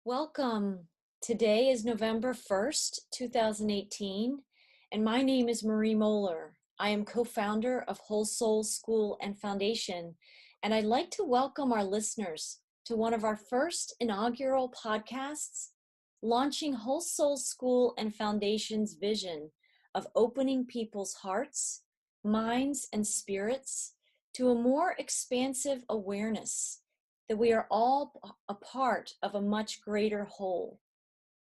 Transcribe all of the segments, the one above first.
Welcome. Today is November 1st, 2018, and my name is Marie Mohler. I am co-founder of Whole Soul School and Foundation, and I'd like to welcome our listeners to one of our first inaugural podcasts, launching Whole Soul School and Foundation's vision of opening people's hearts, minds, and spirits to a more expansive awareness that we are all a part of a much greater whole.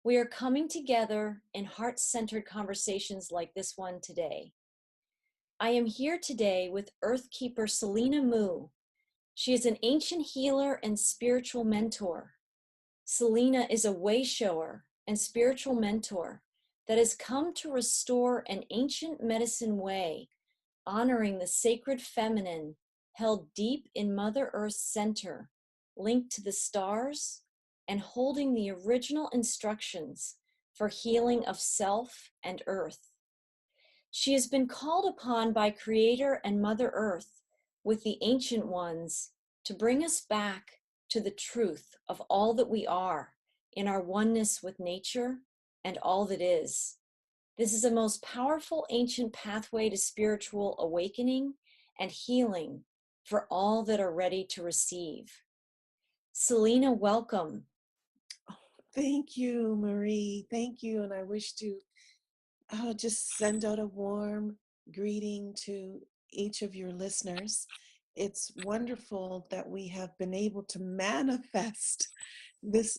We are coming together in heart-centered conversations like this one today. I am here today with Earthkeeper Selina. She is an ancient healer and spiritual mentor. Selina is a way shower and spiritual mentor that has come to restore an ancient medicine way, honoring the sacred feminine held deep in Mother Earth's center, linked to the stars, and holding the original instructions for healing of self and earth. She has been called upon by Creator and Mother Earth with the ancient ones to bring us back to the truth of all that we are in our oneness with nature and all that is. This is a most powerful ancient pathway to spiritual awakening and healing for all that are ready to receive. Selina, welcome. Thank you, Marie. Thank you. And I wish to just send out a warm greeting to each of your listeners. It's wonderful that we have been able to manifest this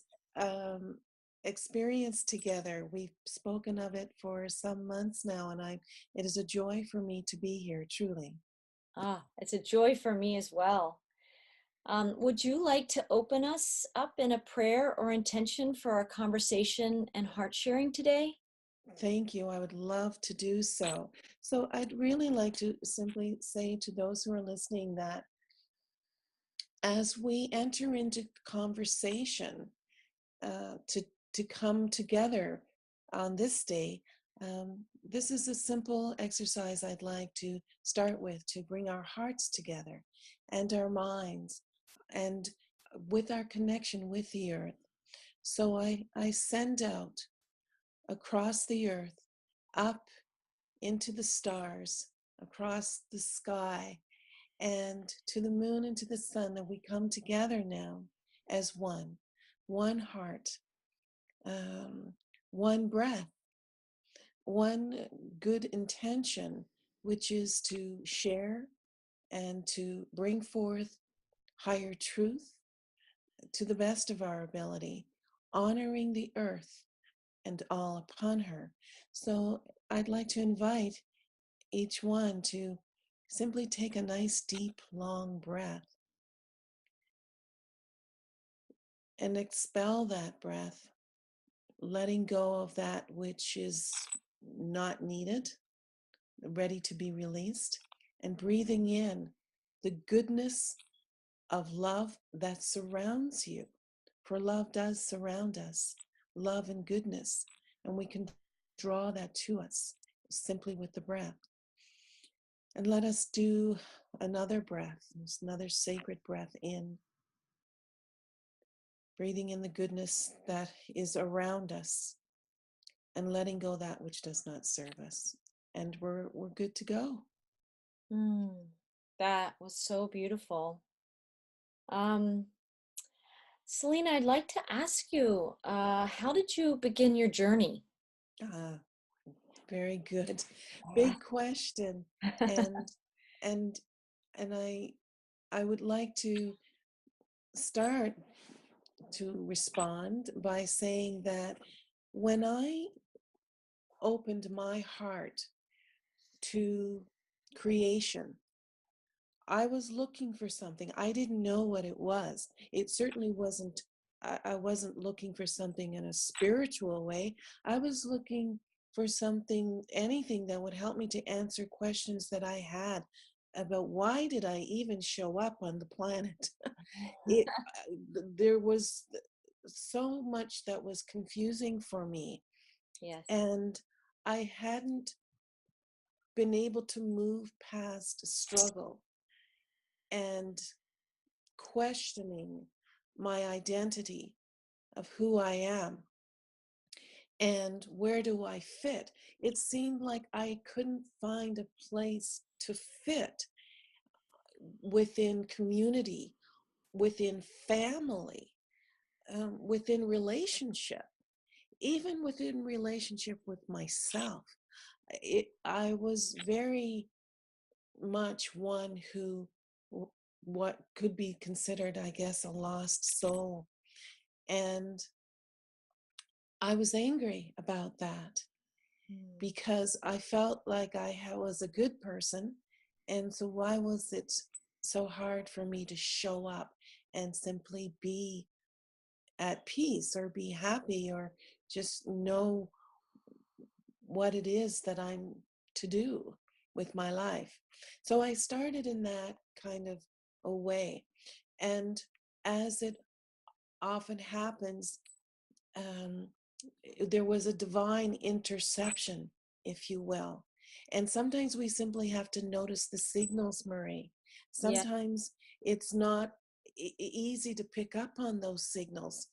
experience together. We've spoken of it for some months now, and it is a joy for me to be here, truly. It's a joy for me as well. Would you like to open us up in a prayer or intention for our conversation and heart sharing today? Thank you. I would love to do so. So I'd really like to simply say to those who are listening that as we enter into conversation to come together on this day, this is a simple exercise I'd like to start with to bring our hearts together and our minds and with our connection with the earth. So I send out across the earth, up into the stars, across the sky, and to the moon and to the sun, that we come together now as one heart, one breath, one good intention, which is to share and to bring forth higher truth to the best of our ability, honoring the earth and all upon her. So I'd like to invite each one to simply take a nice, deep, long breath and expel that breath, letting go of that which is not needed, ready to be released, and breathing in the goodness of love that surrounds you. For love does surround us, love and goodness, and we can draw that to us simply with the breath. And let us do another breath, another sacred breath in, breathing in the goodness that is around us and letting go that which does not serve us. And we're good to go. That was so beautiful. Um, Selina, I'd like to ask you, how did you begin your journey? Ah, very good. Big question. And and and I would like to start to respond by saying that when I opened my heart to creation, I was looking for something. I didn't know what it was. It certainly wasn't, I wasn't looking for something in a spiritual way. I was looking for something, anything that would help me to answer questions that I had about why did I even show up on the planet. it, there was so much that was confusing for me. Yes. And I hadn't been able to move past struggle and questioning my identity of who I am and where do I fit. It seemed like I couldn't find a place to fit within community, within family, within relationship, even within relationship with myself. I was very much one who, what could be considered, I guess, a lost soul. And I was angry about that Mm. because I felt like was a good person. And so, why was it so hard for me to show up and simply be at peace or be happy or just know what it is that I'm to do with my life? So I started in that kind of a way. And as it often happens, um, there was a divine interception, if you will. And sometimes we simply have to notice the signals, Marie. Yeah. Sometimes it's not easy to pick up on those signals.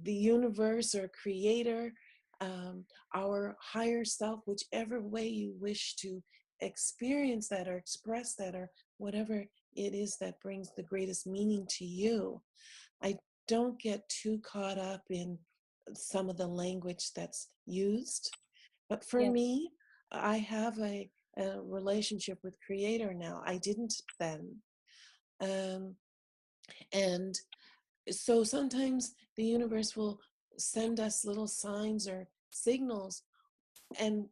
The universe or creator, um, our higher self, whichever way you wish to experience that or express that or whatever it is that brings the greatest meaning to you. I don't get too caught up in some of the language that's used. But for Yes. me, I have a relationship with Creator now. I didn't then. Um, and so sometimes the universe will send us little signs or signals, and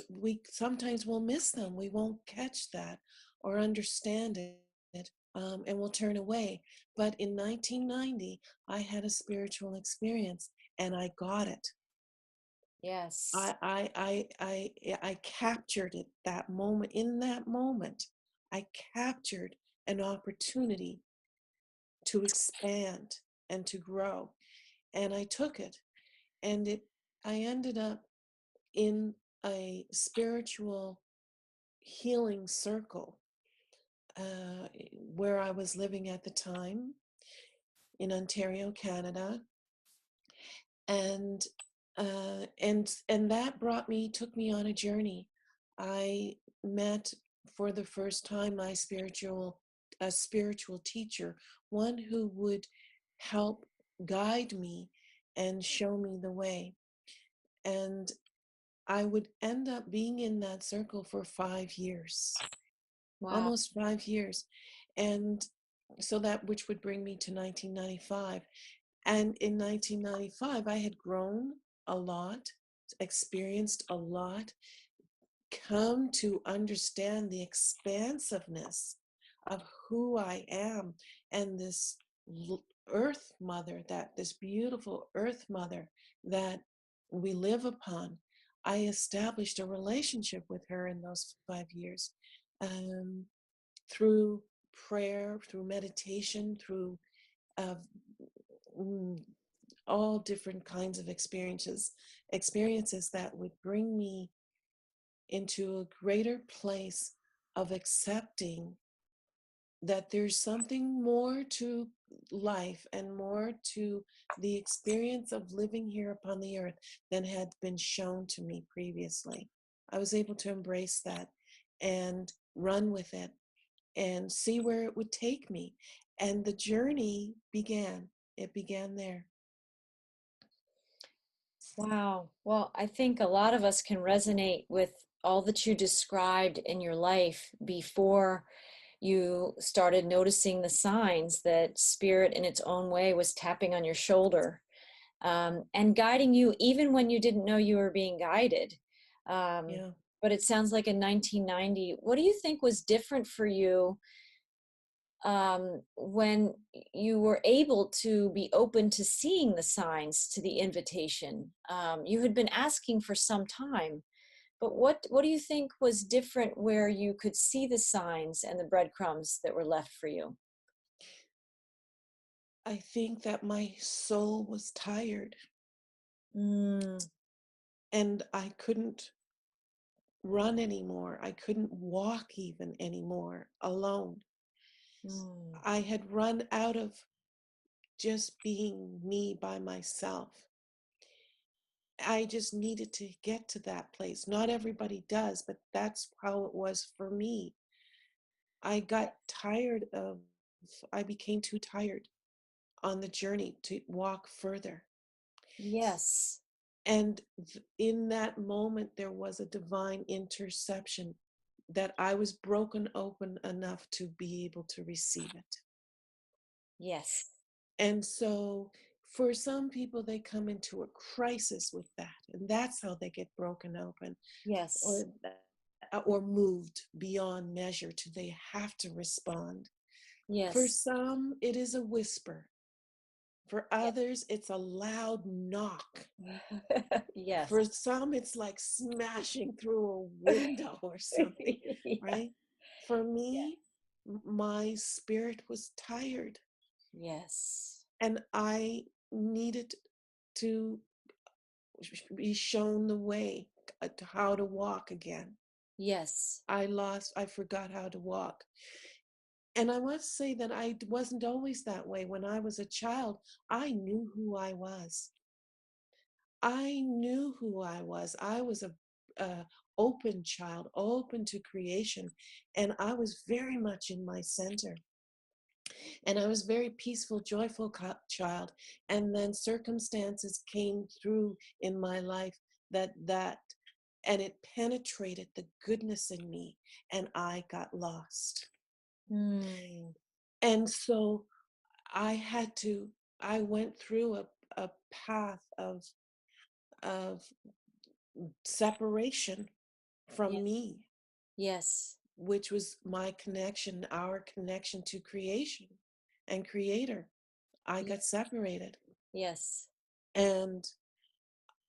we sometimes will miss them. We won't catch that or understand it, and we'll turn away. But in 1990, I had a spiritual experience, and I got it. Yes. I captured it that moment. In that moment, I captured an opportunity to expand and to grow, and I took it. And I ended up in a spiritual healing circle where I was living at the time in Ontario, Canada, and and that took me on a journey. I met for the first time a spiritual teacher, one who would help guide me and show me the way. And I would end up being in that circle for 5 years, Wow. almost 5 years. And so that, which would bring me to 1995. And in 1995, I had grown a lot, experienced a lot, come to understand the expansiveness of who I am and this earth mother, this beautiful earth mother that we live upon. I established a relationship with her in those 5 years, um, through prayer, through meditation, through uh, mm, all different kinds of experiences that would bring me into a greater place of accepting that there's something more to life and more to the experience of living here upon the earth than had been shown to me previously. I was able to embrace that and run with it and see where it would take me. And the journey began. It began there. Wow. Well, I think a lot of us can resonate with all that you described in your life before you started noticing the signs that spirit in its own way was tapping on your shoulder, and guiding you even when you didn't know you were being guided. Um, Yeah. but it sounds like in 1990, what do you think was different for you when you were able to be open to seeing the signs to the invitation? You had been asking for some time, but what do you think was different where you could see the signs and the breadcrumbs that were left for you? I think that my soul was tired Mm, and I couldn't run anymore. I couldn't walk even anymore alone. mm, I had run out of just being me by myself. I just needed to get to that place. Not everybody does, but that's how it was for me. I got tired of, I became too tired on the journey to walk further. Yes. And in that moment, there was a divine interception that I was broken open enough to be able to receive it. Yes. And so for some people, they come into a crisis with that, and that's how they get broken open, Yes. or or moved beyond measure to they have to respond. For Yes. some, it is a whisper. For others, it's a loud knock. Yes. For some, it's like smashing through a window or something, Yeah. right? For me, my spirit was tired Yes. and I needed to be shown the way to how to walk again. Yes. I forgot how to walk. And I must say that I wasn't always that way. When I was a child, I knew who I was. I knew who I was. I was a open child, open to creation, and I was very much in my center. And I was very peaceful, joyful child. And then circumstances came through in my life that and it penetrated the goodness in me, and I got lost. Mm. And so I had to. I went through a path of separation Yes. from me, Yes. which was my connection, our connection to creation and creator. I got separated. Yes. And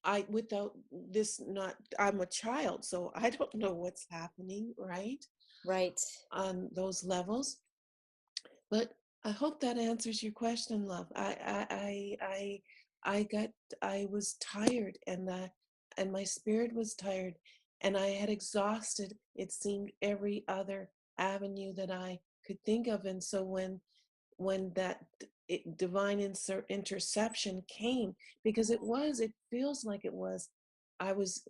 I, without this, not, I'm a child, so I don't know what's happening, right? Right. On those levels. But I hope that answers your question, love. I got, I was tired, and my spirit was tired, and I had exhausted, it seemed, every other avenue that I could think of. And so when that divine interception came, because it feels like it was,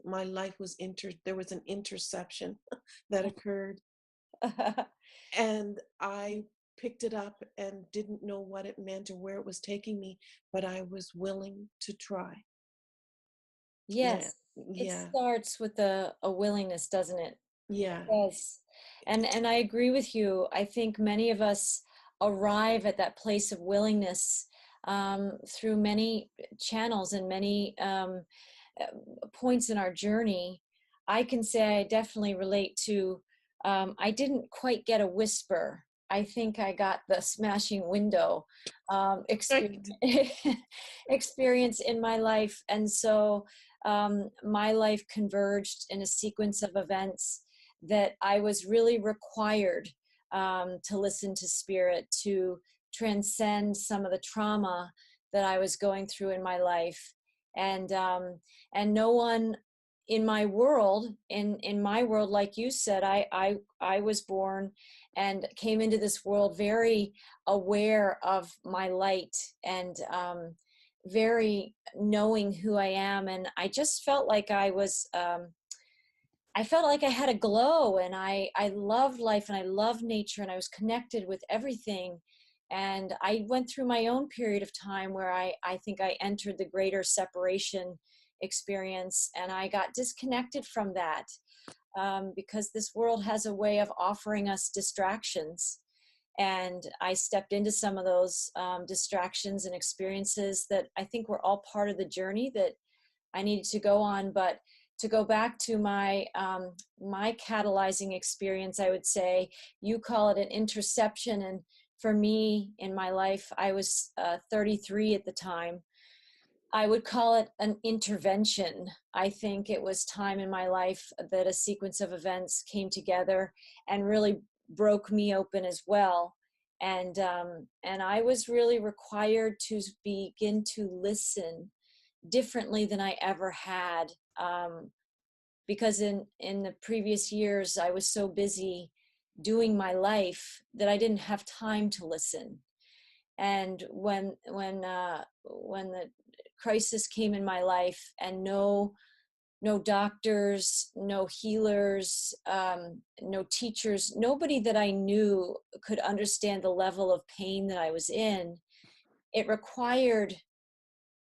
my life was there was an interception that occurred, and I picked it up and didn't know what it meant or where it was taking me, but I was willing to try. Yeah, Yes. It yeah, starts with a willingness, doesn't it? yeah. Yes. And I agree with you. I think many of us arrive at that place of willingness through many channels and many points in our journey. I can say I definitely relate to, I didn't quite get a whisper. I think I got the smashing window Right. experience in my life. And so my life converged in a sequence of events that I was really required to listen to spirit, to transcend some of the trauma that I was going through in my life. And no one in my world, like you said, I was born and came into this world very aware of my light and very knowing who I am. And I just felt like I felt like I had a glow, and I loved life and I loved nature and I was connected with everything. And I went through my own period of time where I think I entered the greater separation experience, and I got disconnected from that because this world has a way of offering us distractions. And I stepped into some of those distractions and experiences that I think were all part of the journey that I needed to go on. But to go back to my catalyzing experience, I would say you call it an interception, and for me in my life, I was 33 at the time. I would call it an intervention. I think it was time in my life that a sequence of events came together and really broke me open as well. And I was really required to begin to listen differently than I ever had, because in the previous years I was so busy doing my life that I didn't have time to listen. And when the crisis came in my life, and no doctors, no healers, no teachers, nobody that I knew could understand the level of pain that I was in, it required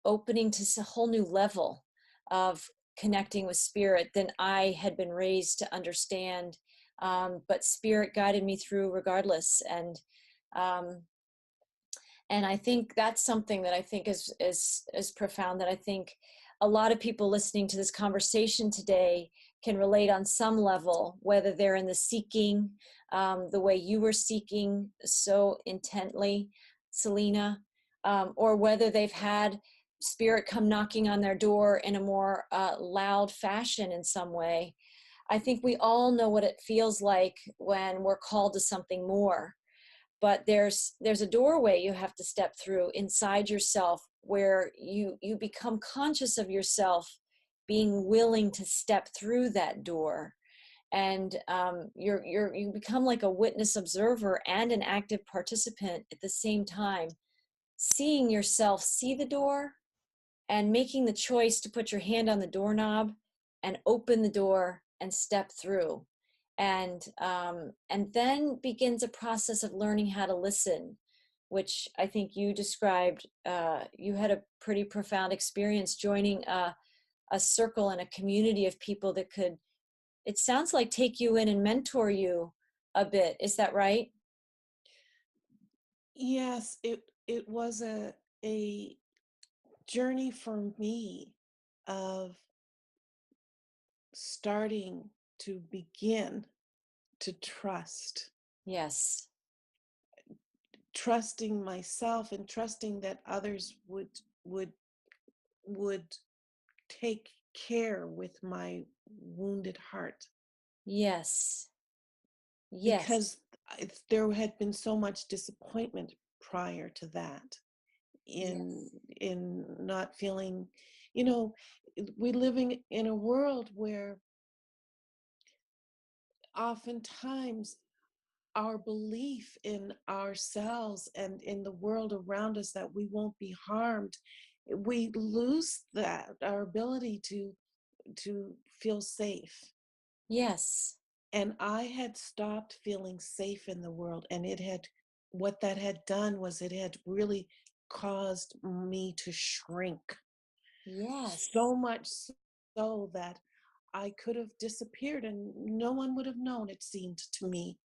opening to a whole new level of connecting with spirit than I had been raised to understand. But spirit guided me through regardless. Um, and I think that's something that I think is profound, that I think a lot of people listening to this conversation today can relate on some level, whether they're in the seeking, the way you were seeking so intently, Selina, or whether they've had spirit come knocking on their door in a more loud fashion in some way. I think we all know what it feels like when we're called to something more, but there's a doorway you have to step through inside yourself, where you become conscious of yourself being willing to step through that door. And you become like a witness observer and an active participant at the same time, seeing yourself see the door and making the choice to put your hand on the doorknob and open the door and step through. And then begins a process of learning how to listen, which I think you described. You had a pretty profound experience joining a circle and a community of people that could, it sounds like, take you in and mentor you a bit. Is that right? Yes, it was a journey for me of starting to begin to Yes. trusting myself and trusting that others would would take care with my wounded heart, Yes. Yes. because there had been so much disappointment prior to that, in Yes. in not feeling, you know, we're living in a world where oftentimes our belief in ourselves and in the world around us that we won't be harmed, we lose that, our ability to feel safe. Yes. And I had stopped feeling safe in the world, and it had, what that had done was it had really caused me to shrink, Yes. so much so that I could have disappeared and no one would have known, it seemed to me.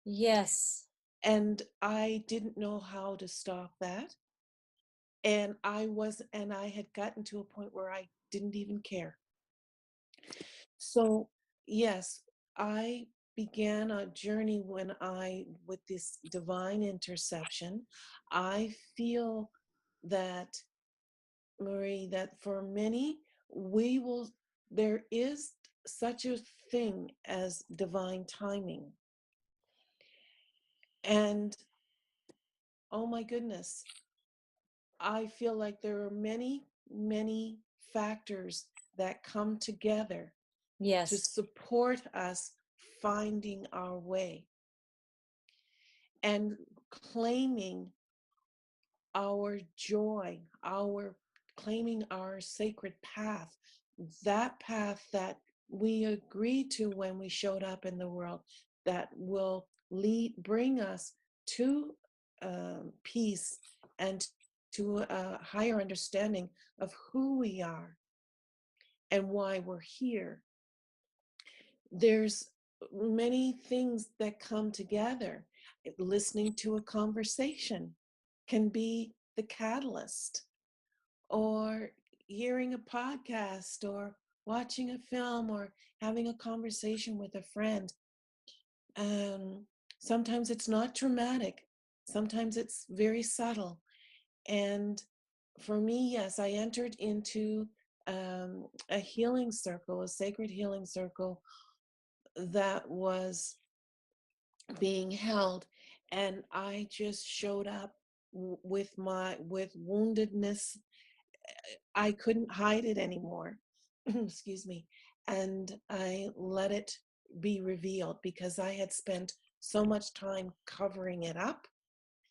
Yes. And I didn't know how to stop that. And I had gotten to a point where I didn't even care. So, yes, I began a journey when with this divine interception. I feel that, Marie, that for many, there is such a thing as divine timing. And oh my goodness, I feel like there are many, many factors that come together to Yes. support us finding our way and claiming our joy, our claiming our sacred path, that path that we agreed to when we showed up in the world, that will bring us to peace and to a higher understanding of who we are and why we're here. There's many things that come together. Listening to a conversation can be the catalyst, or hearing a podcast, or watching a film, or having a conversation with a friend. Um, Sometimes it's not dramatic, sometimes it's very subtle. And for me, yes, I entered into a healing circle, a sacred healing circle that was being held, and I just showed up with woundedness. I couldn't hide it anymore. Excuse me. And I let it be revealed because I had spent so much time covering it up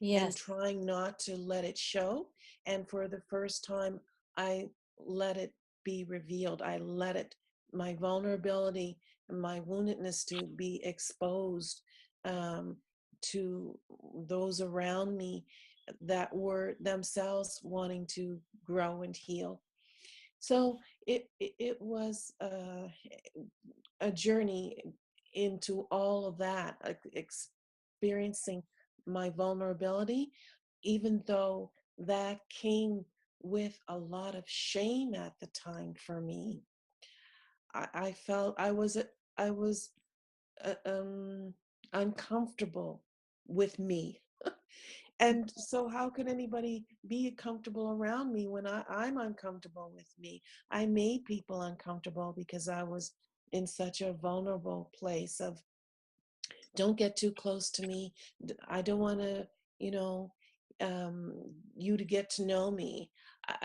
and Yes. trying not to let it show. And for the first time, I let it be revealed. I let it, my vulnerability and my woundedness, to be exposed um, to those around me that were themselves wanting to grow and heal. So it was a journey into all of that, experiencing my vulnerability, even though that came with a lot of shame at the time for me. I felt I was uh, um, uncomfortable with me. And so, how could anybody be comfortable around me when I'm uncomfortable with me? I made people uncomfortable because I was in such a vulnerable place of, don't get too close to me. I don't want to, you know, um, you to get to know me.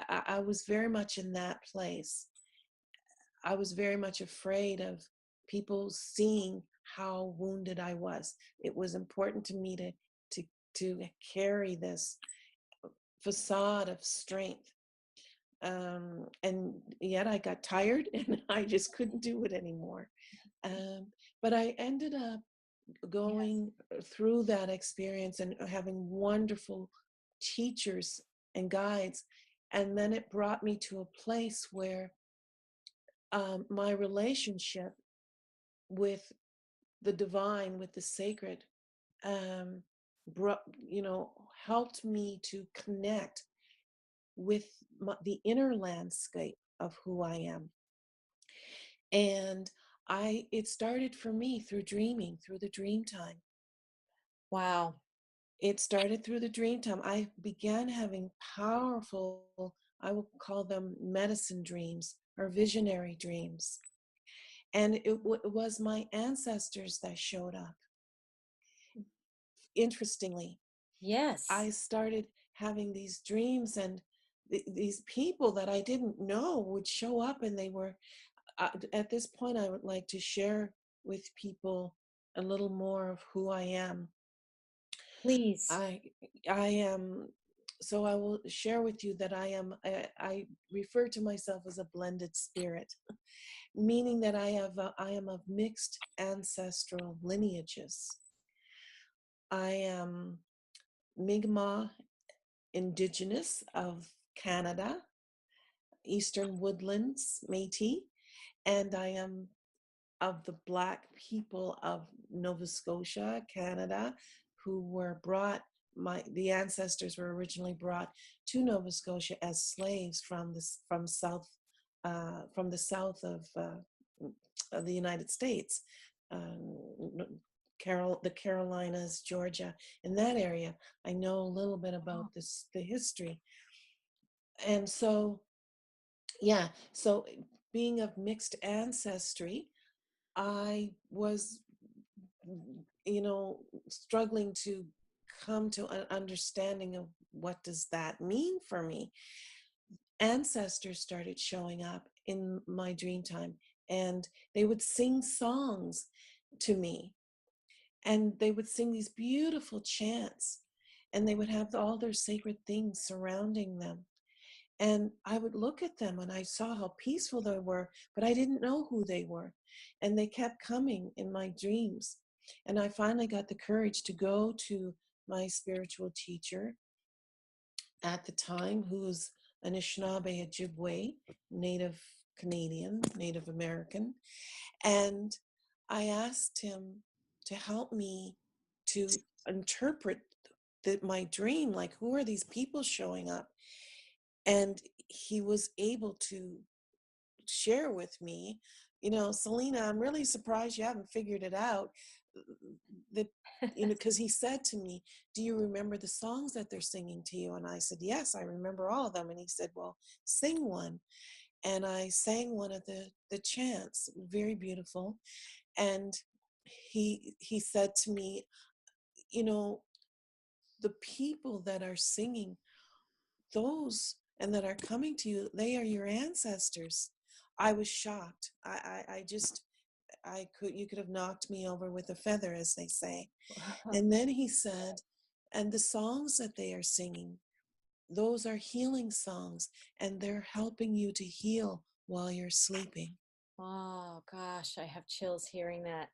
I was very much in that place. I was very much afraid of people seeing how wounded I was. It was important to me to to carry this facade of strength. And yet I got tired and I just couldn't do it anymore. Um, but I ended up Yes. going through that experience and having wonderful teachers and guides. And then it brought me to a place where my relationship with the divine, with the sacred, um, brought, helped me to connect with the inner landscape of who I am. And it started for me through dreaming, through the dream time. Wow. It started through the dream time. I began having powerful, I will call them medicine dreams or visionary dreams. And it was my ancestors that showed up. Interestingly, Yes. I started having these dreams, and these people that I didn't know would show up, and they were, at this point, I would like to share with people a little more of who I am. Please. I I am so I will share with you that I refer to myself as a blended spirit, meaning that I am of mixed ancestral lineages. I am Mi'kmaq Indigenous of Canada, Eastern Woodlands Métis, and I am of the Black people of Nova Scotia, Canada, who were brought. The ancestors were originally brought to Nova Scotia as slaves from the south of the United States, um, the Carolinas, Georgia, in that area. I know a little bit about the history, and so yeah. So being of mixed ancestry, I was, struggling to come to an understanding of what does that mean for me. Ancestors started showing up in my dream time, and they would sing songs to me, and they would sing these beautiful chants, and they would have all their sacred things surrounding them. And I would look at them and I saw how peaceful they were, but I didn't know who they were. And they kept coming in my dreams. And I finally got the courage to go to my spiritual teacher at the time, who was Anishinaabe Ojibwe, Native Canadian, Native American. And I asked him to help me to interpret my dream, like, who are these people showing up? And he was able to share with me, Selina, I'm really surprised you haven't figured it out. The because he said to me, do you remember the songs that they're singing to you? And I said, yes, I remember all of them. And he said, well, sing one. And I sang one of the chants, very beautiful. And he said to me, you know the people that are singing those and that are coming to you, they are your ancestors. I was shocked. I just, you could have knocked me over with a feather, as they say. And then he said, And the songs that they are singing, those are healing songs, and they're helping you to heal while you're sleeping. Oh gosh, I have chills hearing that.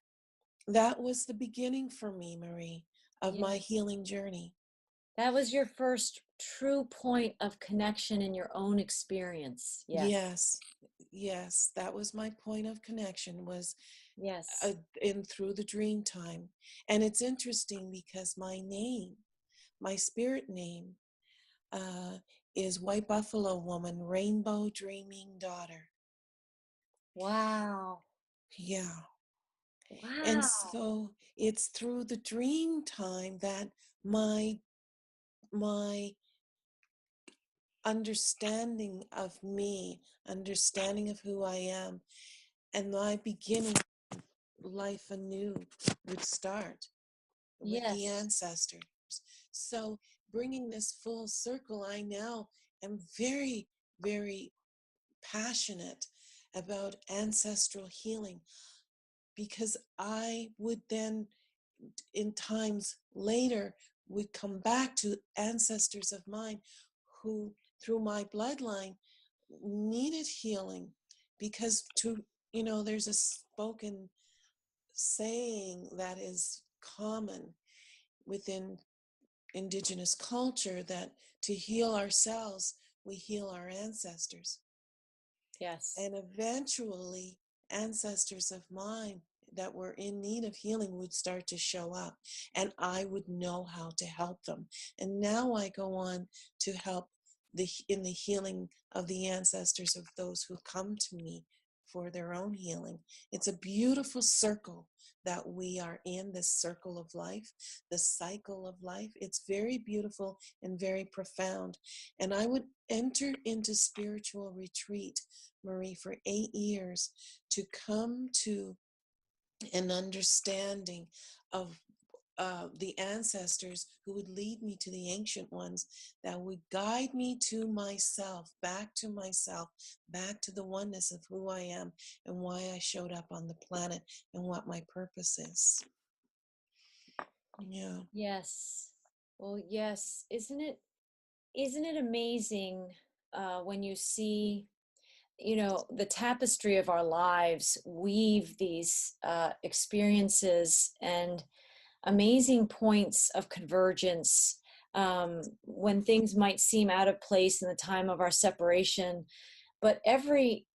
That was the beginning for me, Marie, of my Yes. healing journey. That was your first true point of connection in your own experience. Yes. Yes, yes, that was my point of connection, was Yes. in through the dream time. And it's interesting because my name, my spirit name, uh, is White Buffalo Woman, Rainbow Dreaming Daughter. Wow. Yeah. And Wow. so it's through the dream time that my understanding of me, understanding of who I am, and my beginning life anew would start with the Yes. ancestors. So bringing this full circle, I now am very, very passionate about ancestral healing, because I would then, in times later, would come back to ancestors of mine who, through my bloodline, needed healing. Because there's a spoken saying that is common within Indigenous culture, that to heal ourselves, we heal our ancestors. Yes. And eventually, ancestors of mine that were in need of healing would start to show up, and I would know how to help them. And now I go on to help in the healing of the ancestors of those who come to me for their own healing. It's a beautiful circle that we are in, this circle of life, the cycle of life. It's very beautiful and very profound. And I would enter into spiritual retreat, Marie, for 8 years, to come to an understanding of the ancestors who would lead me to the ancient ones, that would guide me to myself, back to the oneness of who I am and why I showed up on the planet and what my purpose is. Yeah. Yes. Well, yes. Isn't it amazing when you see, the tapestry of our lives weave these experiences and amazing points of convergence, when things might seem out of place in the time of our separation, but every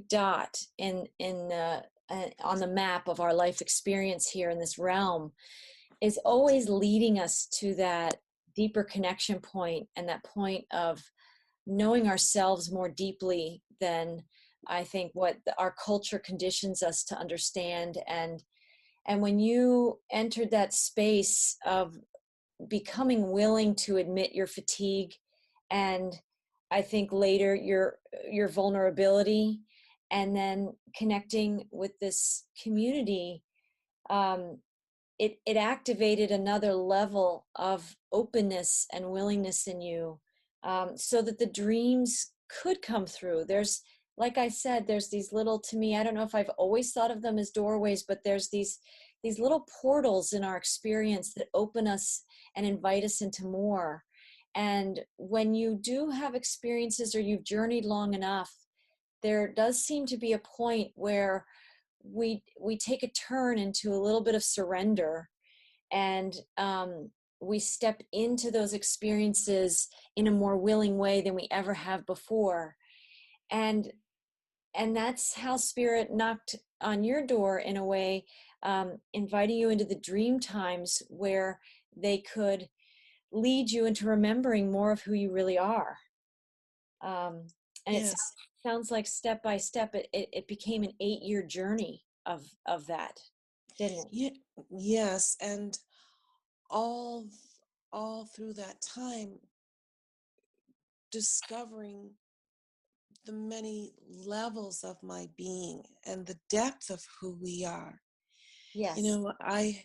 dot on the map of our life experience here in this realm is always leading us to that deeper connection point, and that point of knowing ourselves more deeply than I think what our culture conditions us to understand. And when you entered that space of becoming willing to admit your fatigue, and I think later your vulnerability, and then connecting with this community, um, it activated another level of openness and willingness in you, so that the dreams could come through. There's, like I said, there's these little, to me, I don't know if I've always thought of them as doorways, but there's these little portals in our experience that open us and invite us into more. And when you do have experiences or you've journeyed long enough, there does seem to be a point where we take a turn into a little bit of surrender, and we step into those experiences in a more willing way than we ever have before. And and that's how spirit knocked on your door in a way, inviting you into the dream times where they could lead you into remembering more of who you really are. um, and it Yes. sounds like step by step it became an 8-year journey of that, didn't it? Yeah. Yes. And all all through that time, discovering the many levels of my being and the depth of who we are. You Yes. know, I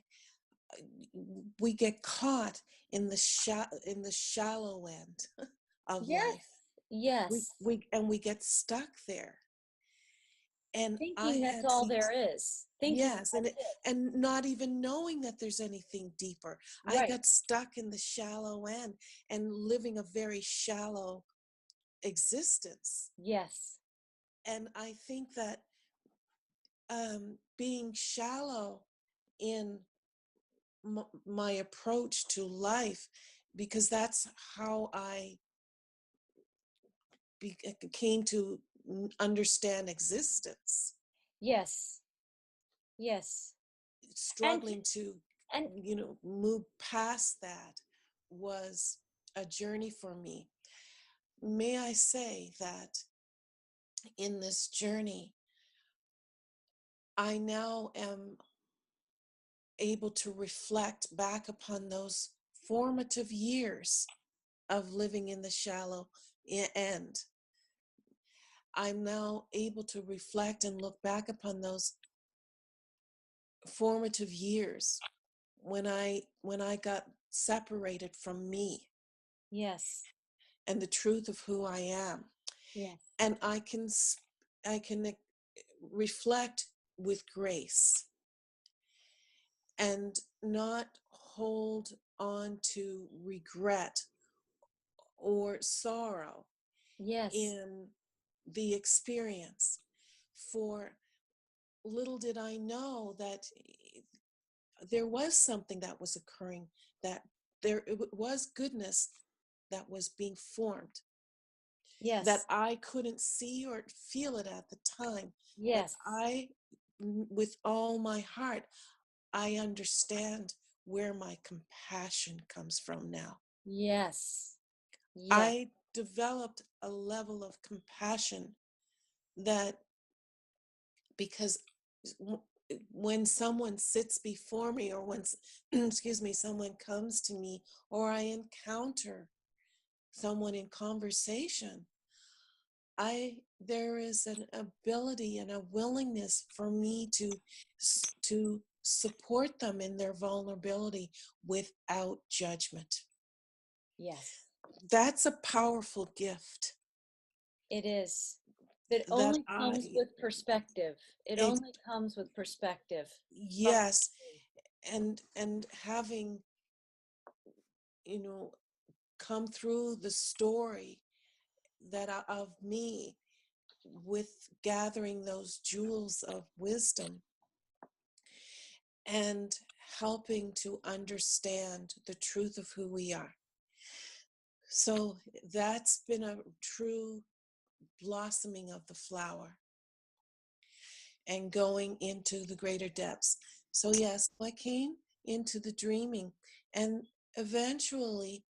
we get caught in the shallow end of Yes. life. We Yes. we and we get stuck there. And I Thinking that's had all these, there is. Thinking yes, that's it. and not even knowing that there's anything deeper. I Right. got stuck in the shallow end and living a very shallow existence. Yes. And I think that being shallow in my approach to life, because that's how I came to understand existence, Yes. Yes. And struggling to, and move past that was a journey for me. May I say that in this journey, I now am able to reflect back upon those formative years of living in the shallow end. I'm now able to reflect and look back upon those formative years when I got separated from me yes. and the truth of who I am. Yes. And I can reflect with grace and not hold on to regret or sorrow Yes. in the experience. For little did I know that there was something that was occurring, that it was goodness that was being formed, that Yes. I couldn't see or feel it at the time, but Yes. with all my heart, I understand where my compassion comes from now. Yes. Yes. I developed a level of compassion that, because when someone sits before me, or when excuse me, someone comes to me, or I encounter someone in conversation, I there is an ability and a willingness for me to support them in their vulnerability without judgment. Yes. That's a powerful gift It is. It that only comes with perspective. It ex- only comes with perspective. yes, and having, you know come through the story of me, with gathering those jewels of wisdom and helping to understand the truth of who we are. So that's been a true blossoming of the flower and going into the greater depths. So yes, I came into the dreaming, and eventually,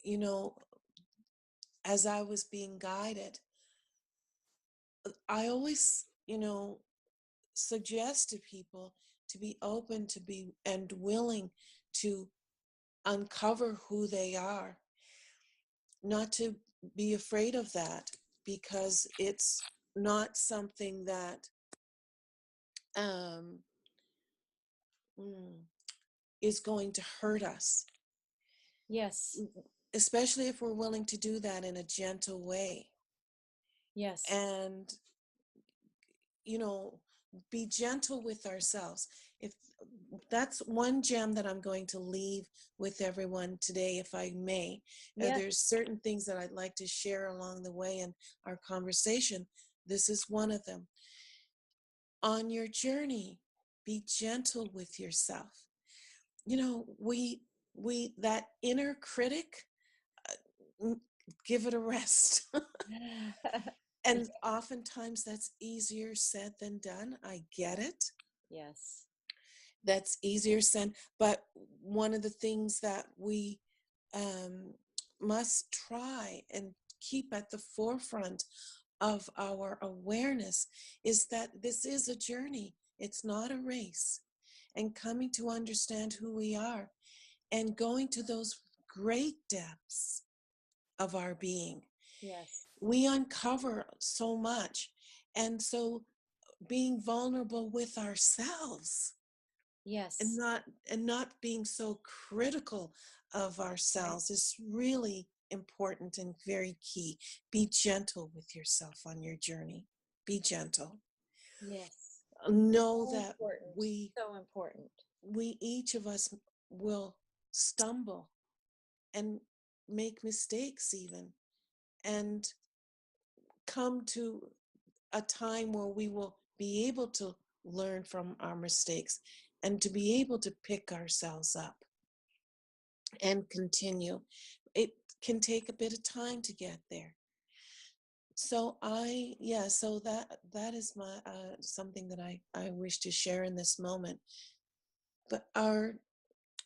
you know, as I was being guided, I always, suggest to people to be open to be and willing to uncover who they are, not to be afraid of that, because it's not something that um, mm, is going to hurt us, Yes. especially if we're willing to do that in a gentle way. Yes. And, you know, be gentle with ourselves. If That's one gem that I'm going to leave with everyone today, if I may. Yes. There's certain things that I'd like to share along the way in our conversation. This is one of them. On your journey, be gentle with yourself. We that inner critic, give it a rest. And oftentimes that's easier said than done. I get it. Yes. That's easier said. But one of the things that we um, must try and keep at the forefront of our awareness is that this is a journey. It's not a race. And coming to understand who we are and going to those great depths of our being, Yes. we uncover so much. And so being vulnerable with ourselves, Yes. and not being so critical of Right. ourselves, is really important and very key. Be gentle with yourself on your journey. Be gentle. Yes. Know So that important. we So important. we each of us will stumble and make mistakes even, and come to a time where we will be able to learn from our mistakes and to be able to pick ourselves up and continue. It can take a bit of time to get there. So so that is my something that I wish to share in this moment. But I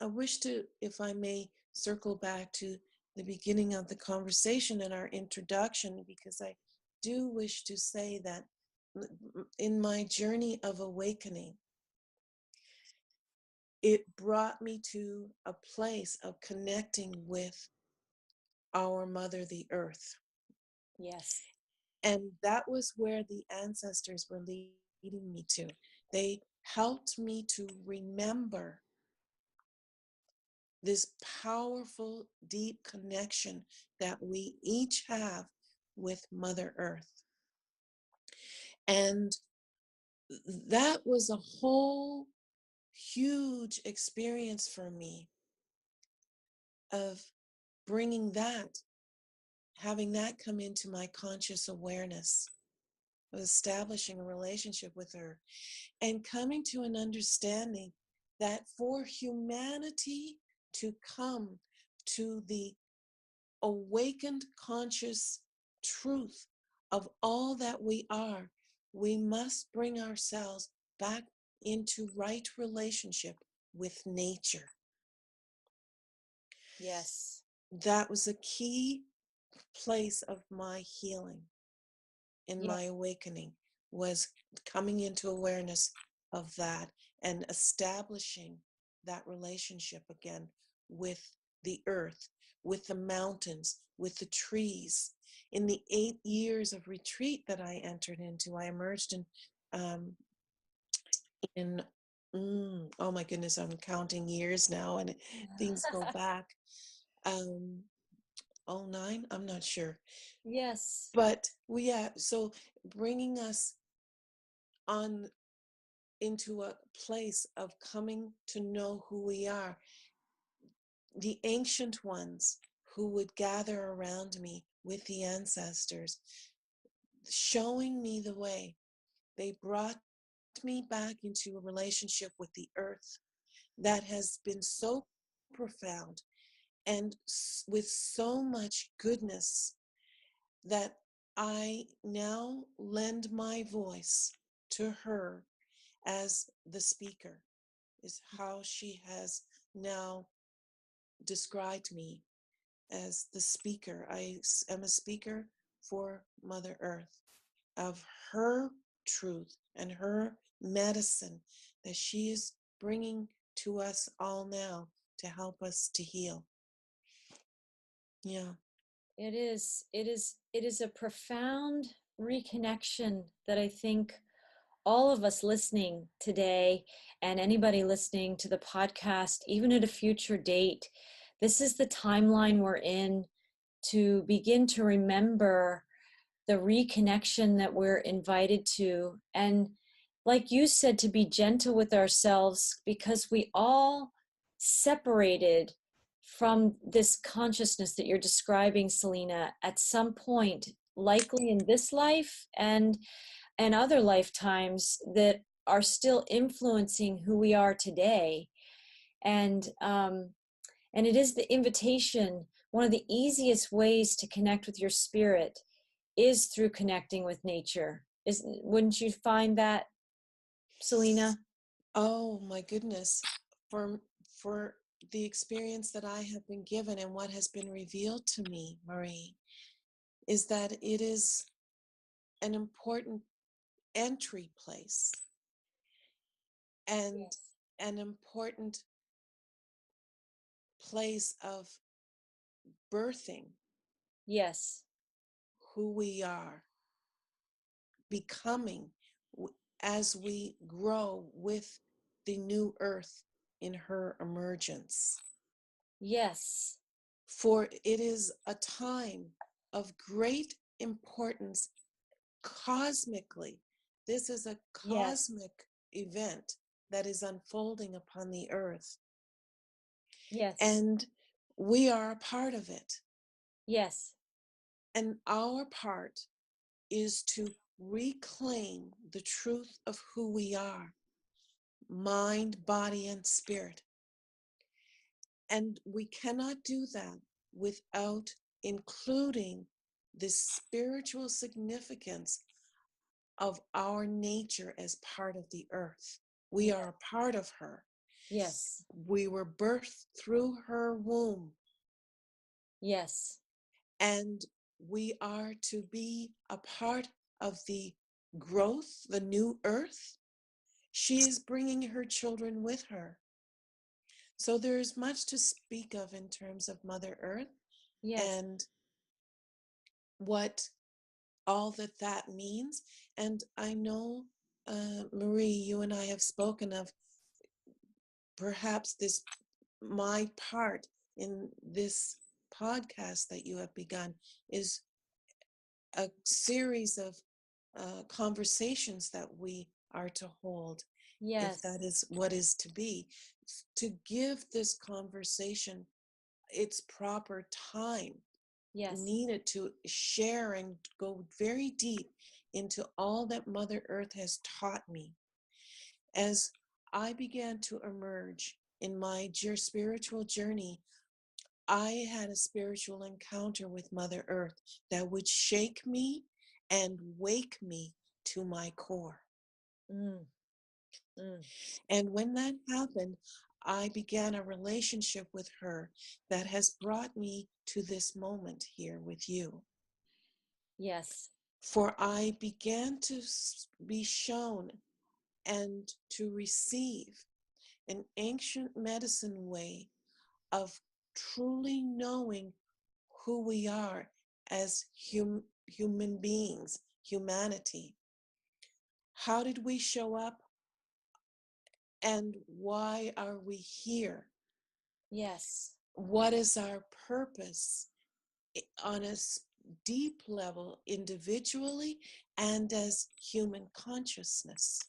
wish to, if I may, circle back to the beginning of the conversation and our introduction, because I do wish to say that in my journey of awakening, it brought me to a place of connecting with our mother, the earth. Yes. And that was where the ancestors were leading me to. They helped me to remember this powerful, deep connection that we each have with Mother Earth. And that was a whole huge experience for me of bringing that, having that come into my conscious awareness, of establishing a relationship with her, and coming to an understanding that for humanity to come to the awakened conscious truth of all that we are, we must bring ourselves back into right relationship with nature. Yes. That was a key place of my healing in Yeah. my awakening, was coming into awareness of that and establishing that relationship again with the earth, with the mountains, with the trees. In the 8 years of retreat that I entered into, I emerged um, in oh my goodness, I'm counting years now, and things go back. Um, oh, 09, I'm not sure. Yes. But yeah, so bringing us on into a place of coming to know who we are. The ancient ones who would gather around me with the ancestors, showing me the way, they brought me back into a relationship with the earth that has been so profound and with so much goodness that I now lend my voice to her as the speaker, is how she has now described me, as the speaker. I am a speaker for Mother Earth, of her truth and her medicine that she is bringing to us all now to help us to heal. Yeah. It is a profound reconnection that I think all of us listening today and anybody listening to the podcast, even at a future date, this is the timeline we're in to begin to remember the reconnection that we're invited to. And like you said, to be gentle with ourselves, because we all separated from this consciousness that you're describing, Selina, at some point, likely in this life and other lifetimes that are still influencing who we are today. And and it is the invitation. One of the easiest ways to connect with your spirit is through connecting with nature. Is wouldn't you find that, Selina? Oh my goodness. For the experience that I have been given and what has been revealed to me, Marie, is that it is an important entry place and Yes. an important place of birthing Yes. who we are, becoming as we grow with the new earth in her emergence. Yes. For it is a time of great importance cosmically This is a Yes. cosmic event that is unfolding upon the earth, Yes. and we are a part of it. Yes. And our part is to reclaim the truth of who we are, mind, body, and spirit. And we cannot do that without including the spiritual significance of our nature as part of the earth. We are a part of her. Yes. We were birthed through her womb, Yes. and we are to be a part of the growth, the new earth. She is bringing her children with her. So there's much to speak of in terms of Mother Earth Yes. and what all that means. And I know, Marie, you and I have spoken of perhaps this, my part in this podcast that you have begun is a series of conversations that we are to hold, if Yes. that is what is to be, to give this conversation its proper time Yes. needed to share and go very deep into all that Mother Earth has taught me. As I began to emerge in my spiritual journey, I had a spiritual encounter with Mother Earth that would shake me and wake me to my core. Mm. Mm. And when that happened, I began a relationship with her that has brought me to this moment here with you. Yes. For I began to be shown and to receive an ancient medicine way of truly knowing who we are as human beings, humanity. How did we show up, and why are we here? Yes. What is our purpose on a deep level, individually and as human consciousness?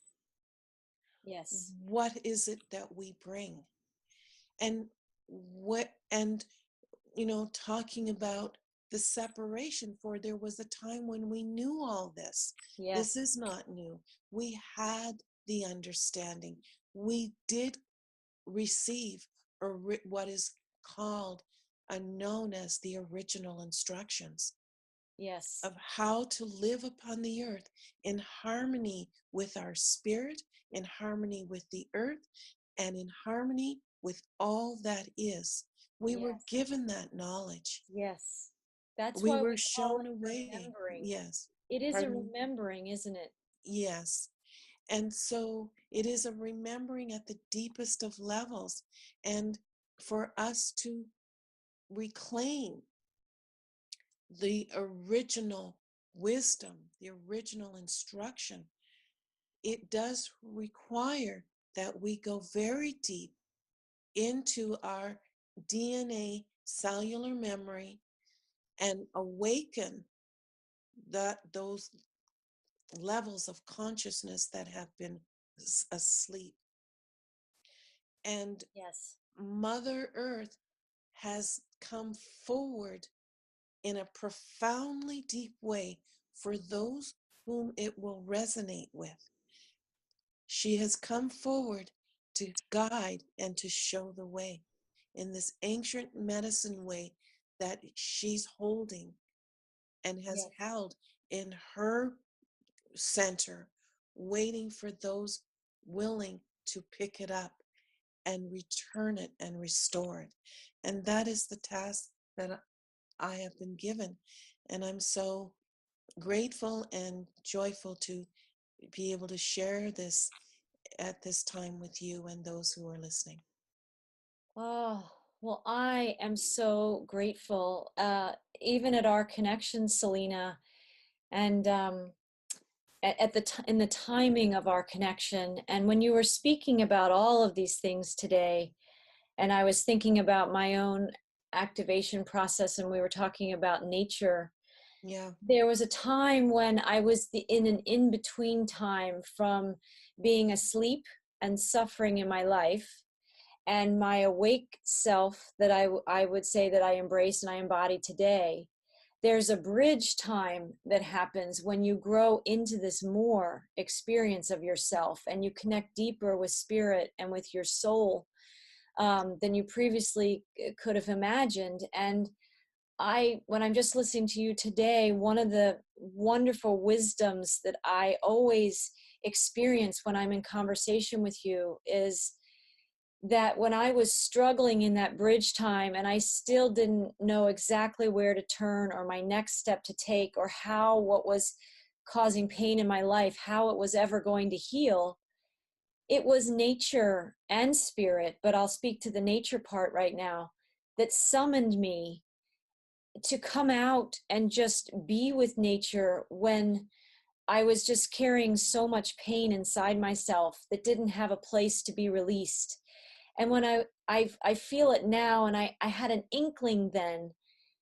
Yes. What is it that we bring? And and talking about the separation, for there was a time when we knew all this. This Yes. is not new. We had the understanding. We did receive what is called and known as the original instructions Yes. of how to live upon the earth in harmony with our spirit, in harmony with the earth, and in harmony with all that is. We were Yes. given that knowledge. Yes. That's We why were we call shown a it way. remembering. Yes. It is a Pardon me? remembering, isn't it? Yes. And so it is a remembering at the deepest of levels. And for us to reclaim the original wisdom, the original instruction, it does require that we go very deep into our DNA cellular memory and awaken those levels of consciousness that have been asleep. And Yes. Mother Earth has come forward in a profoundly deep way for those whom it will resonate with. She has come forward to guide and to show the way in this ancient medicine way that she's holding and has Yes. held in her center, waiting for those willing to pick it up and return it and restore it. And that is the task that I have been given. And I'm so grateful and joyful to be able to share this at this time with you and those who are listening. Oh, well, I am so grateful. Even at our connection, Selena, and at in the timing of our connection, and when you were speaking about all of these things today, and I was thinking about my own activation process, and we were talking about nature. Yeah. There was a time when I was in an in-between time from being asleep and suffering in my life, and my awake self that I would say that I embrace and I embody today. There's a bridge time that happens when you grow into this more experience of yourself and you connect deeper with spirit and with your soul, than you previously could have imagined. And when I'm just listening to you today, one of the wonderful wisdoms that I always experience when I'm in conversation with you is that when I was struggling in that bridge time and I still didn't know exactly where to turn or my next step to take, or how what was causing pain in my life, how it was ever going to heal, it was nature and spirit, but I'll speak to the nature part right now, that summoned me to come out and just be with nature when I was just carrying so much pain inside myself that didn't have a place to be released. And when I feel it now, and I had an inkling then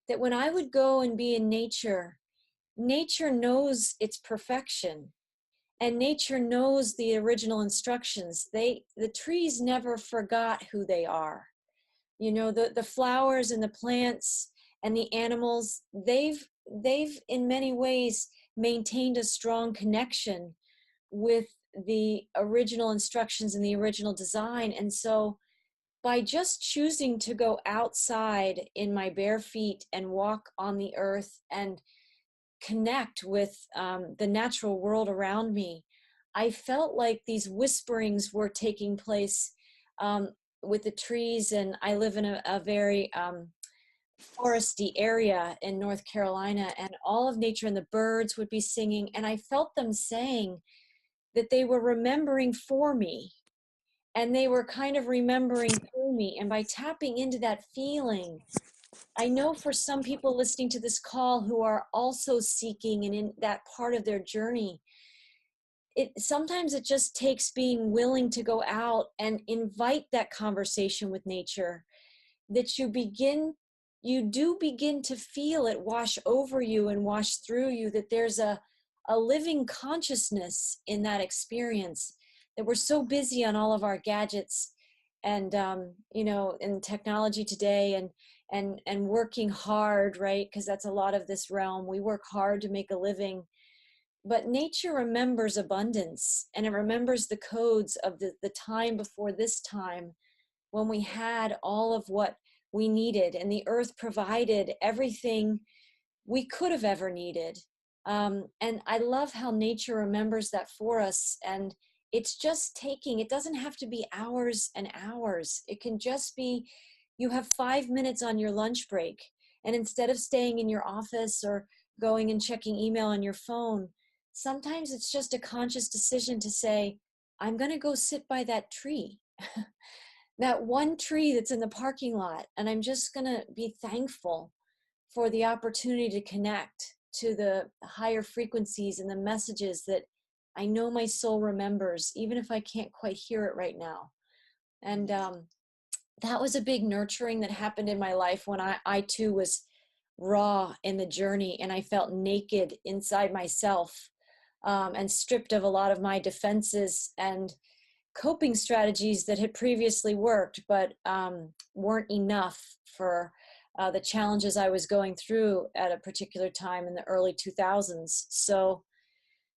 that when I would go and be in nature, nature knows its perfection, and nature knows the original instructions. The trees never forgot who they are. You know, the flowers and the plants and the animals, they've in many ways maintained a strong connection with the original instructions and the original design. And so by just choosing to go outside in my bare feet and walk on the earth and connect with the natural world around me, I felt like these whisperings were taking place, with the trees. And I live in a very foresty area in North Carolina, and all of nature and the birds would be singing. And I felt them saying that they were remembering for me, and they were kind of remembering through me. And by tapping into that feeling, I know for some people listening to this call who are also seeking and in that part of their journey, it sometimes it just takes being willing to go out and invite that conversation with nature, that you do begin to feel it wash over you and wash through you, that there's a living consciousness in that experience, that we're so busy on all of our gadgets and in technology today, and working hard, right? Because that's a lot of this realm. We work hard to make a living, but nature remembers abundance, and it remembers the codes of the time before this time, when we had all of what we needed, and the earth provided everything we could have ever needed. And I love how nature remembers that for us. And it's just it doesn't have to be hours and hours. It can just be, you have 5 minutes on your lunch break. And instead of staying in your office or going and checking email on your phone, sometimes it's just a conscious decision to say, I'm going to go sit by that tree. That one tree that's in the parking lot, and I'm just going to be thankful for the opportunity to connect to the higher frequencies and the messages that I know my soul remembers, even if I can't quite hear it right now. And that was a big nurturing that happened in my life when I too was raw in the journey, and I felt naked inside myself, and stripped of a lot of my defenses and coping strategies that had previously worked, but weren't enough for the challenges I was going through at a particular time in the early 2000s. So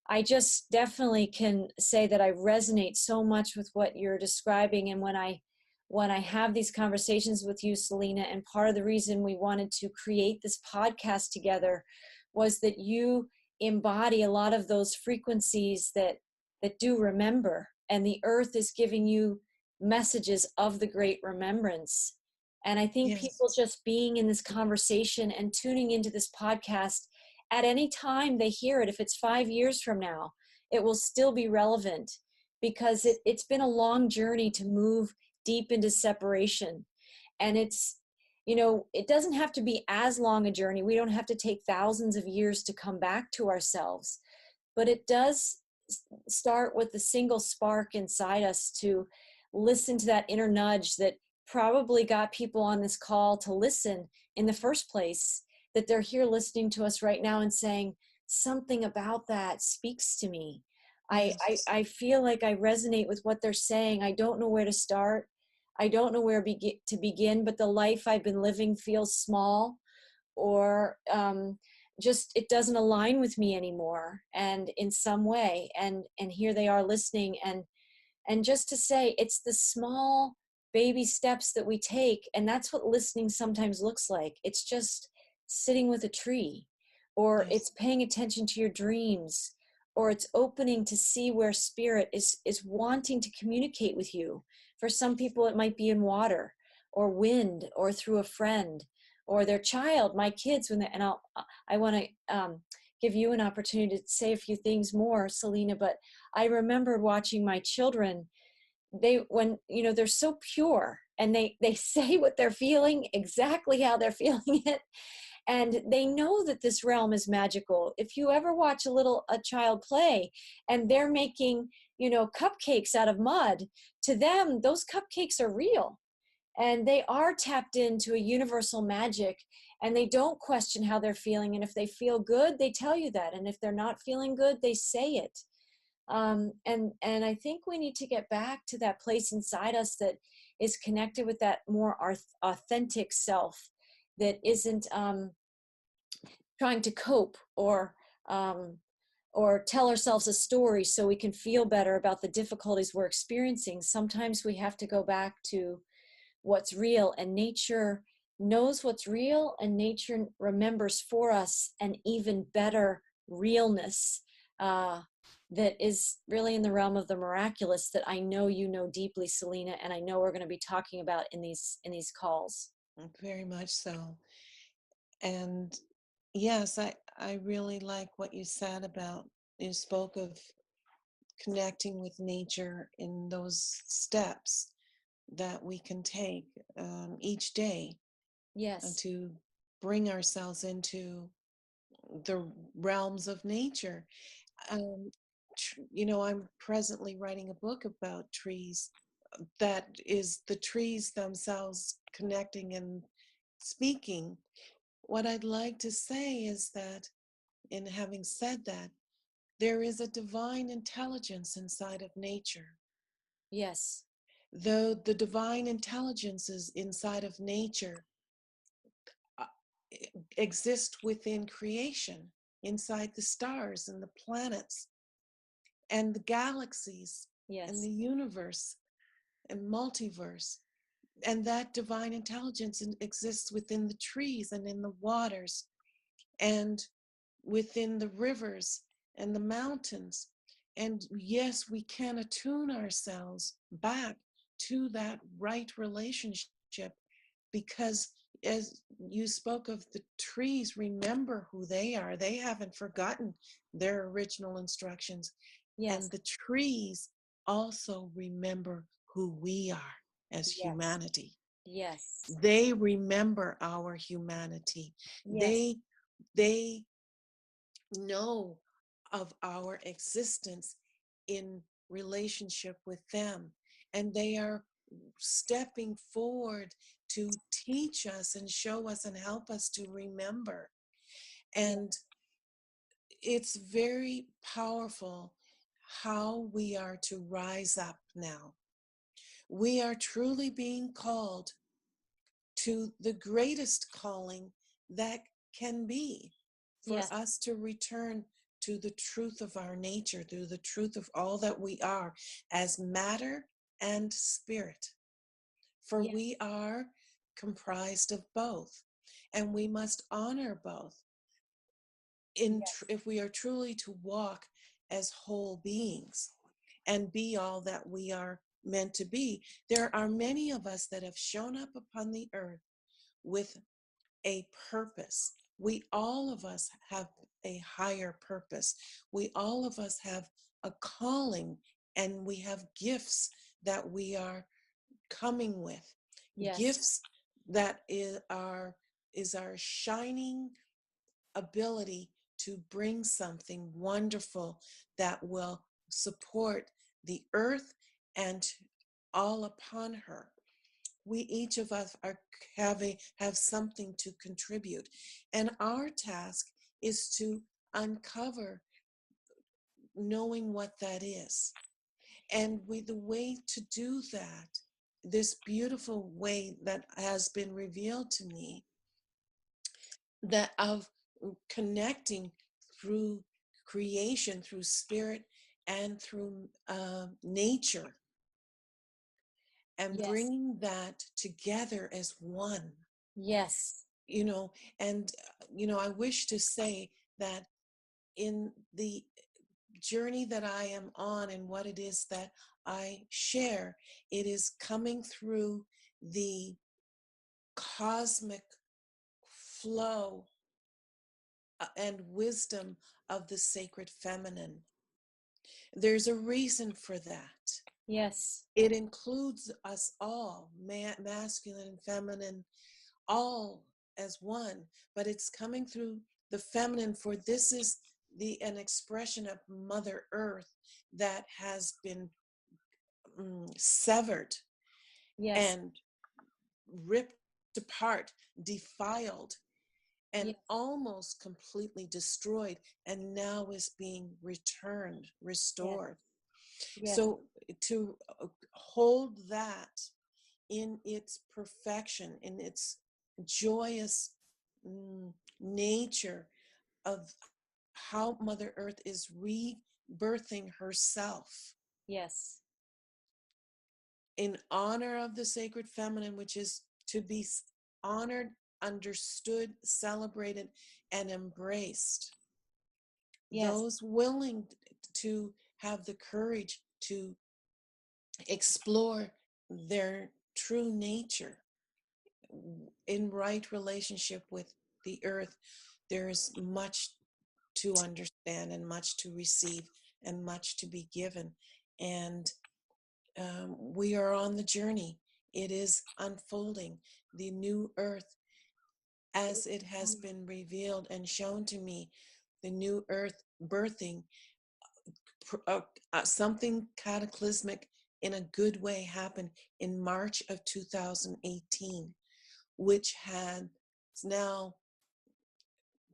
I just definitely can say that I resonate so much with what you're describing. And when I have these conversations with you, Selina, and part of the reason we wanted to create this podcast together was that you embody a lot of those frequencies that do remember, and the earth is giving you messages of the great remembrance. And I think people Yes. just being in this conversation and tuning into this podcast at any time they hear it, if it's 5 years from now, it will still be relevant, because it's been a long journey to move deep into separation. And it doesn't have to be as long a journey. We don't have to take thousands of years to come back to ourselves, but it does start with the single spark inside us to listen to that inner nudge that probably got people on this call to listen in the first place. that they're here listening to us right now and saying, something about that speaks to me. Yes. I feel like I resonate with what they're saying. I don't know where to start. I don't know where to begin, but the life I've been living feels small, or just it doesn't align with me anymore, and in some way, and here they are listening, and just to say, it's the small baby steps that we take, and that's what listening sometimes looks like. It's just sitting with a tree, or Yes. it's paying attention to your dreams, or it's opening to see where spirit is wanting to communicate with you. For some people it might be in water, or wind, or through a friend, or their child. My kids, when they, and I want to give you an opportunity to say a few things more, Selina, but I remember watching my children. When they're so pure, and they say what they're feeling, exactly how they're feeling it, and they know that this realm is magical. If you ever watch a child play, and they're making cupcakes out of mud, to them those cupcakes are real, and they are tapped into a universal magic, and they don't question how they're feeling. And if they feel good, they tell you that, and if they're not feeling good, they say it. And I think we need to get back to that place inside us that is connected with that more authentic self, that isn't trying to cope, um, or tell ourselves a story so we can feel better about the difficulties we're experiencing. Sometimes we have to go back to what's real, and nature knows what's real, and nature remembers for us an even better realness, uh, that is really in the realm of the miraculous, that I know you know deeply, Selina, and I know we're going to be talking about in these calls. Very much so. And yes, I really like what you said about, you spoke of connecting with nature in those steps that we can take each day Yes. to bring ourselves into the realms of nature. Um, I'm presently writing a book about trees, that is the trees themselves connecting and speaking. What I'd like to say is that, in having said that, there is a divine intelligence inside of nature. Yes. Though the divine intelligences inside of nature uh, exist within creation, inside the stars and the planets and the galaxies and Yes. the universe and multiverse. And that divine intelligence exists within the trees and in the waters and within the rivers and the mountains. And yes, we can attune ourselves back to that right relationship, because as you spoke of the trees, remember who they are. They haven't forgotten their original instructions. Yes. And the trees also remember who we are as Yes. humanity. Yes. They remember our humanity. Yes. They know of our existence in relationship with them, and they are stepping forward to teach us and show us and help us to remember. Yes. And it's very powerful how we are to rise up now. We are truly being called to the greatest calling that can be, for Yes. us to return to the truth of our nature, to the truth of all that we are as matter and spirit. For Yes. we are comprised of both, and we must honor both Yes. if we are truly to walk as whole beings and be all that we are meant to be. There are many of us that have shown up upon the earth with a purpose. We all of us have a higher purpose. We all of us have a calling, and we have gifts that we are coming with. Yes. Gifts that is our shining ability to bring something wonderful that will support the earth and all upon her. we each of us are have something to contribute, and our task is to uncover knowing what that is. And the way to do that, this beautiful way that has been revealed to me, that of connecting through creation, through spirit, and through nature, and Yes. bringing that together as one. Yes. you know and I wish to say that in the journey that I am on, and what it is that I share, it is coming through the cosmic flow and wisdom of the sacred feminine. There's a reason for that. Yes. It includes us all, masculine and feminine, all as one, but it's coming through the feminine, for this is an expression of Mother Earth that has been severed Yes. and ripped apart, defiled, and Yes. almost completely destroyed, and now is being returned, Yes. restored. Yes. So to hold that in its perfection, in its joyous nature of how Mother Earth is rebirthing herself Yes. in honor of the sacred feminine, which is to be honored, understood, celebrated, and embraced. Yes. Those willing to have the courage to explore their true nature in right relationship with the earth, there is much to understand and much to receive and much to be given. And we are on the journey. It is unfolding. The new earth, as it has been revealed and shown to me, the new earth birthing something cataclysmic in a good way happened in March of 2018, which has now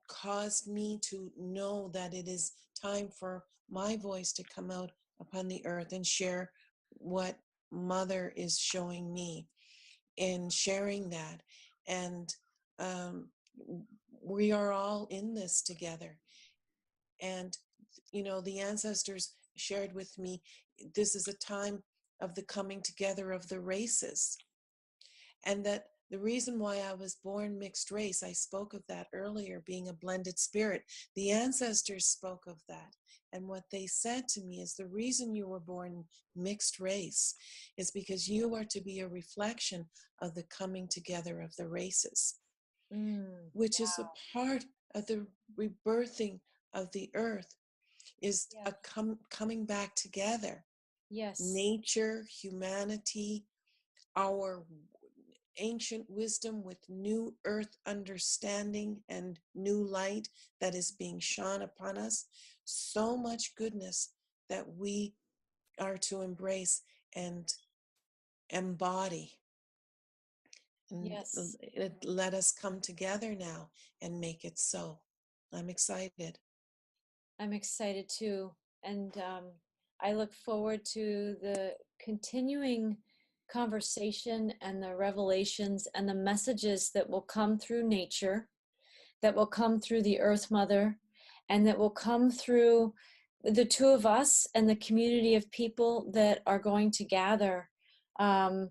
caused me to know that it is time for my voice to come out upon the earth and share what Mother is showing me, in sharing that. And um, we are all in this together. And, the ancestors shared with me, this is a time of the coming together of the races. And that the reason why I was born mixed race, I spoke of that earlier, being a blended spirit. The ancestors spoke of that. And what they said to me is, the reason you were born mixed race is because you are to be a reflection of the coming together of the races, Mm. which is a part of the rebirthing of the earth, is Yes. a coming back together. Yes. Nature, humanity, our ancient wisdom with new earth understanding and new light that is being shone upon us. So much goodness that we are to embrace and embody. And Yes. let us come together now and make it so. I'm excited. I'm excited too. And I look forward to the continuing conversation and the revelations and the messages that will come through nature, that will come through the Earth Mother, and that will come through the two of us and the community of people that are going to gather. Um,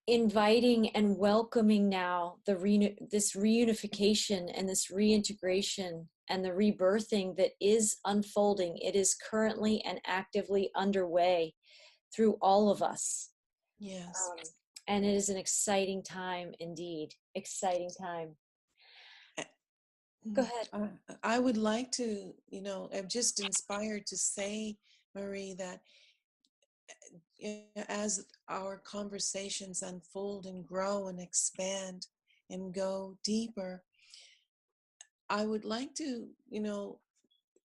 Inviting and welcoming now this reunification and this reintegration and the rebirthing that is unfolding. It is currently and actively underway through all of us. Yes. And it is an exciting time indeed. Exciting time. Go ahead. I would like to, I'm just inspired to say, Marie, that as our conversations unfold and grow and expand and go deeper, I would like to,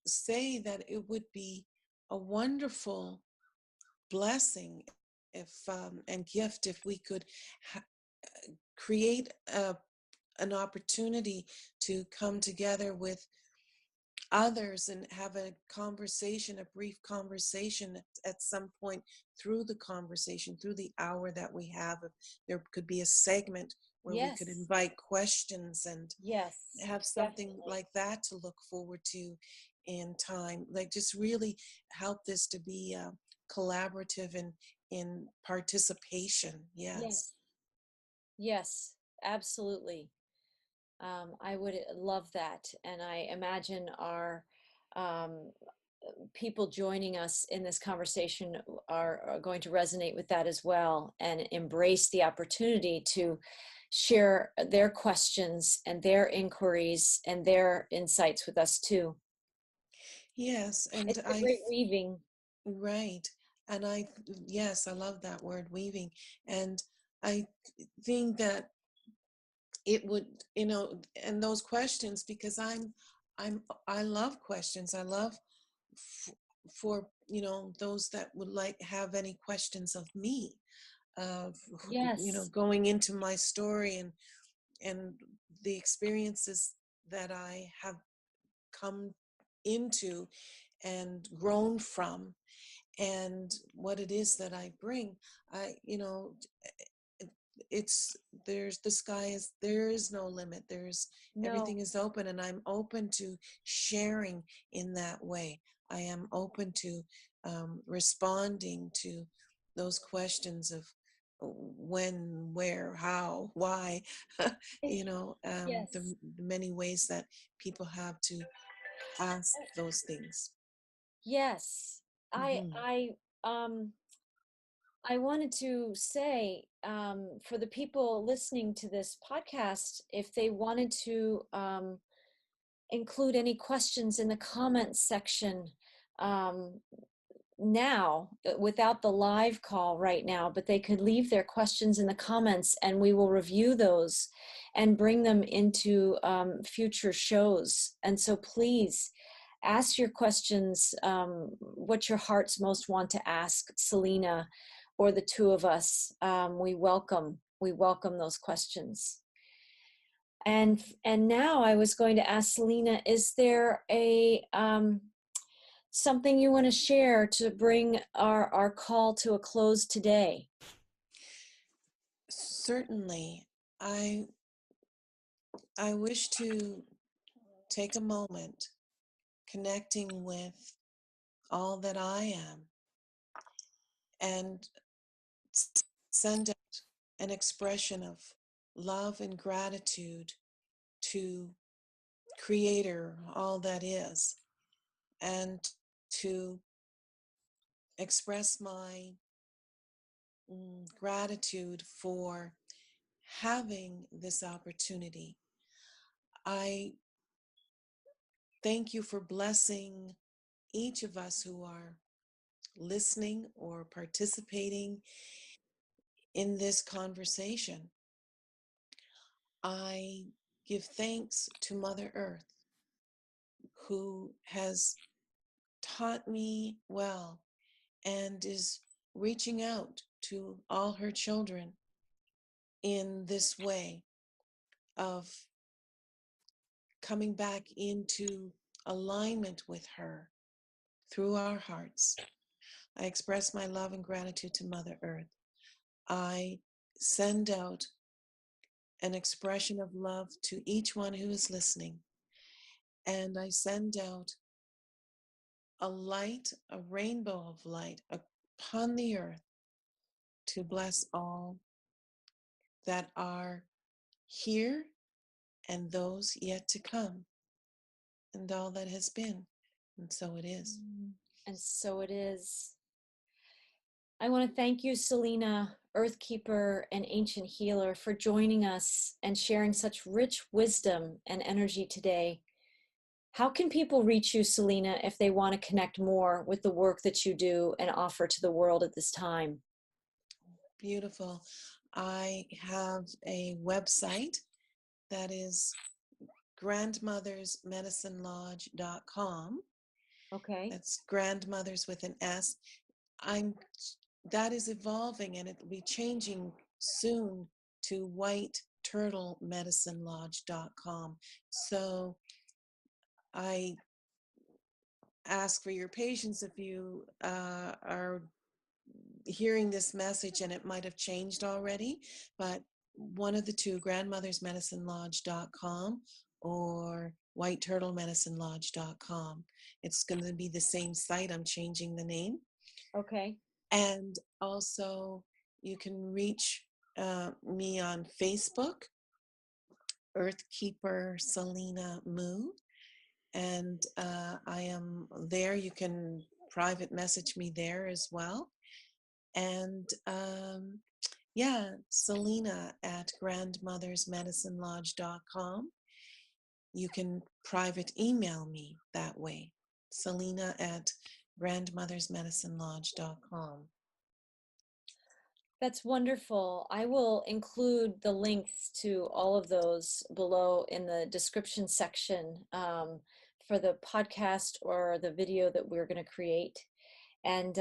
say that it would be a wonderful blessing if and gift if we could create an opportunity to come together with others and have a conversation, a brief conversation at some point through the conversation, through the hour that we have. There could be a segment where we could Yes. invite questions and Yes. have something Definitely. like that to look forward to in time. Like just really help this to be collaborative and in participation. Yes. Yes. Yes. Absolutely. I would love that. And I imagine our um, people joining us in this conversation are going to resonate with that as well and embrace the opportunity to share their questions and their inquiries and their insights with us too. Yes, and It's a great weaving. right. And yes, I love that word weaving. And I think that it would, and those questions, because I love questions. I love f- for, those that would like have any questions of me, of, Yes. going into my story and the experiences that I have come into and grown from and what it is that I bring. I, it's there's the sky is there is no limit. There's No. everything is open, and I'm open to sharing in that way. I am open to responding to those questions of when, where, how, why, Yes. the many ways that people have to ask those things. Yes. I Hmm. I um I wanted to say for the people listening to this podcast, if they wanted to include any questions in the comments section um, now without the live call right now, but they could leave their questions in the comments and we will review those and bring them into future shows. And so please ask your questions, what your hearts most want to ask Selina or the two of us. We welcome those questions. And now I was going to ask Selina, is there a something you want to share to bring our call to a close today? Certainly. I wish to take a moment connecting with all that I am and send out an expression of love and gratitude to Creator, all that is, and to express my gratitude for having this opportunity. I thank you for blessing each of us who are listening or participating in this conversation. I give thanks to Mother Earth, who has taught me well and is reaching out to all her children in this way of coming back into alignment with her through our hearts. I express my love and gratitude to Mother Earth. I send out an expression of love to each one who is listening. And I send out a light, a rainbow of light upon the earth to bless all that are here and those yet to come, and all that has been. And so it is. And so it is. I want to thank you, Selina, Earthkeeper and Ancient Healer, for joining us and sharing such rich wisdom and energy today. How can people reach you, Selina, if they want to connect more with the work that you do and offer to the world at this time? Beautiful. I have a website that is grandmothersmedicinelodge.com. Okay. That's grandmothers with an S. I'm that is evolving, and it'll be changing soon to whiteturtlemedicinelodge.com. So I ask for your patience if you are hearing this message and it might have changed already, but one of the two, grandmothersmedicinelodge.com or whiteturtlemedicinelodge.com. It's going to be the same site. I'm changing the name. Okay. And also, you can reach me on Facebook, Earthkeeper Selina Moo. And I am there. You can private message me there as well. And yeah, Selina at grandmothersmedicinelodge.com. You can private email me that way. Selina at grandmothersmedicinelodge.com. That's wonderful. I will include the links to all of those below in the description section for the podcast or the video that we're going to create. And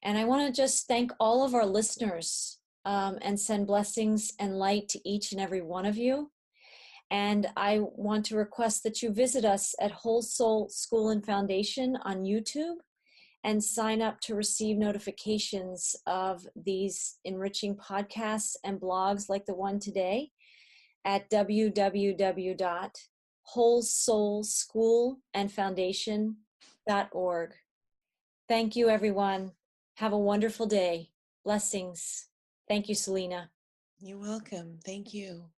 and I want to just thank all of our listeners and send blessings and light to each and every one of you. And I want to request that you visit us at Whole Soul School and Foundation on YouTube and sign up to receive notifications of these enriching podcasts and blogs like the one today at www.wholesoulschoolandfoundation.org. Thank you, everyone. Have a wonderful day. Blessings. Thank you, Selina. You're welcome. Thank you.